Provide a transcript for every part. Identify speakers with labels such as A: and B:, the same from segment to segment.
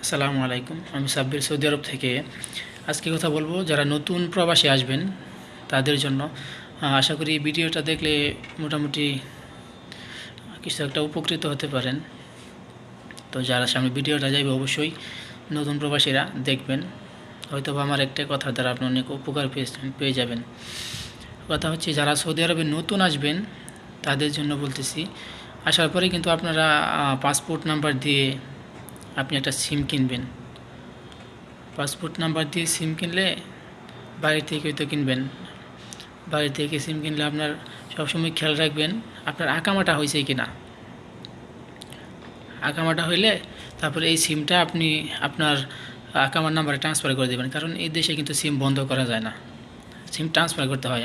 A: আসসালামু আলাইকুম। আমি সাব্বির, সৌদি আরব থেকে। আজকে কথা বলবো যারা নতুন প্রবাসী আসবেন তাদের জন্য। আশা করি এই ভিডিওটা দেখলে মোটামুটি কিছু একটা উপকৃত হতে পারেন। তো যারা সামনে ভিডিওটা যাবে অবশ্যই নতুন প্রবাসীরা দেখবেন। হয়তো আমার একটা কথার দ্বারা আপনি অনেক উপকার পেয়ে যাবেন। কথা হচ্ছে যারা সৌদি আরবে নতুন আসবেন তাদের জন্য বলতেছি, আসার পরে কিন্তু আপনারা পাসপোর্ট নাম্বার দিয়ে আপনি একটা সিম কিনবেন। পাসপোর্ট নাম্বার দিয়ে সিম কিনলে বাইরে থেকে হয়তো কিনবেন, বাইরে থেকে সিম কিনলে আপনার সবসময় খেয়াল রাখবেন আপনার আকামাটা হয়েছে কি না। আকামাটা হইলে তারপরে এই সিমটা আপনি আপনার আকামার নাম্বারে ট্রান্সফার করে দেবেন, কারণ এই দেশে কিন্তু সিম বন্ধ করা যায় না, সিম ট্রান্সফার করতে হয়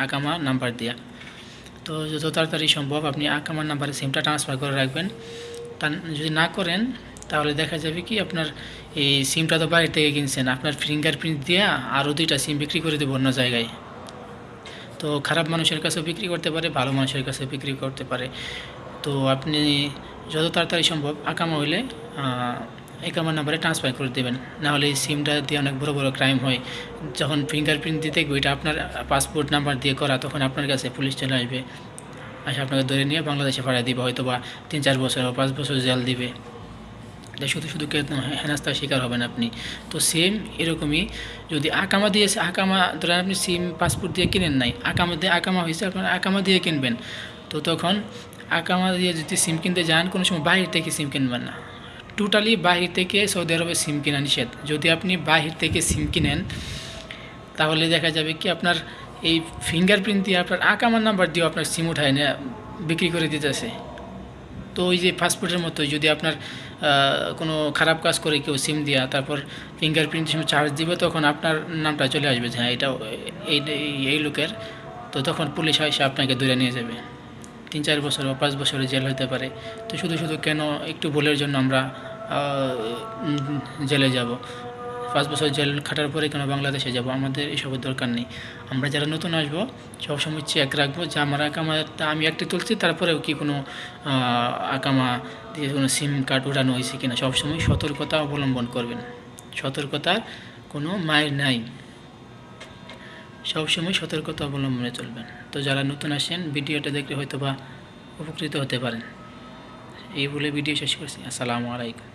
A: আকামা নাম্বার দিয়ে। তো যত তাড়াতাড়ি সম্ভব আপনি আকামার নাম্বারে সিমটা ট্রান্সফার করে রাখবেন। তা যদি না করেন তাহলে দেখা যাবে কি আপনার এই সিমটা তো বাইরে থেকে কিনছেন, আপনার ফিঙ্গারপ্রিন্ট দিয়ে আরও 2টা সিম বিক্রি করে দেবো অন্য জায়গায়। তো খারাপ মানুষের কাছেও বিক্রি করতে পারে, ভালো মানুষের কাছে বিক্রি করতে পারে। তো আপনি যত তাড়াতাড়ি সম্ভব আকামা হইলে একামার নাম্বারে ট্রান্সফার করে দেবেন, নাহলে এই সিমটা দিয়ে অনেক বড় বড় ক্রাইম হয়। যখন ফিঙ্গারপ্রিন্ট দিতে গেবে এটা আপনার পাসপোর্ট নাম্বার দিয়ে করা, তখন আপনার কাছে পুলিশ চলে আসবে, আপনাকে ধরে নিয়ে বাংলাদেশে পাঠিয়ে দিবে, হয়তো বা 3-4 বছর বা 5 বছর জেল দিবে। শুধু শুধু হেনাস্তার শিকার হবেন আপনি। তো সেম এরকমই যদি আকামা দিয়ে ধরেন আপনি সিম পাসপোর্ট দিয়ে কিনেন নাই, আকামা হয়েছে, আপনার আকামা দিয়ে কিনবেন। তো তখন আকামা দিয়ে যদি সিম কিনতে যান, কোনো সময় বাহির থেকে সিম কিনবেন না। টোটালি বাহির থেকে সৌদি আরবে সিম কেনা নিষেধ। যদি আপনি বাহির থেকে সিম কিনেন তাহলে দেখা যাবে কি আপনার এই ফিঙ্গারপ্রিন্ট দিয়ে আপনার আকামার নাম্বার দিয়ে আপনার সিম উঠায় না বিক্রি করে দিতেছে। তো ওই যে পাসপোর্টের মতো যদি আপনার কোনো খারাপ কাজ করে কেউ সিম দেওয়া, তারপর ফিঙ্গারপ্রিন্ট হিসেবে চার্জ দিবে, তখন আপনার নামটা চলে আসবে যে হ্যাঁ এটা এই লোকের। তো তখন পুলিশ এসে আপনাকে ধরে নিয়ে যাবে, 3-4 বছর বা 5 বছরের জেল হতে পারে। তো শুধু শুধু কেন একটু ভুলের জন্য আমরা জেলে যাব? 5 বছর জেল খাটার পরে কেন বাংলাদেশে যাব? আমাদের এসবের দরকার নেই। আমরা যারা নতুন আসবো সবসময় চেক রাখবো যে আমার আকামাটা আমি একটা তুলছি, তারপরেও কি কোনো আকামা দিয়ে কোনো সিম কার্ড উঠানো হয়েছে কিনা। সবসময় সতর্কতা অবলম্বন করবেন, সতর্কতার কোনো মায়ের নাই, সবসময় সতর্কতা অবলম্বনে চলবেন। তো যারা নতুন আসেন ভিডিওটা দেখলে হয়তো বা উপকৃত হতে পারেন। এই বলে ভিডিও শেষ করছি। আসসালামু আলাইকুম।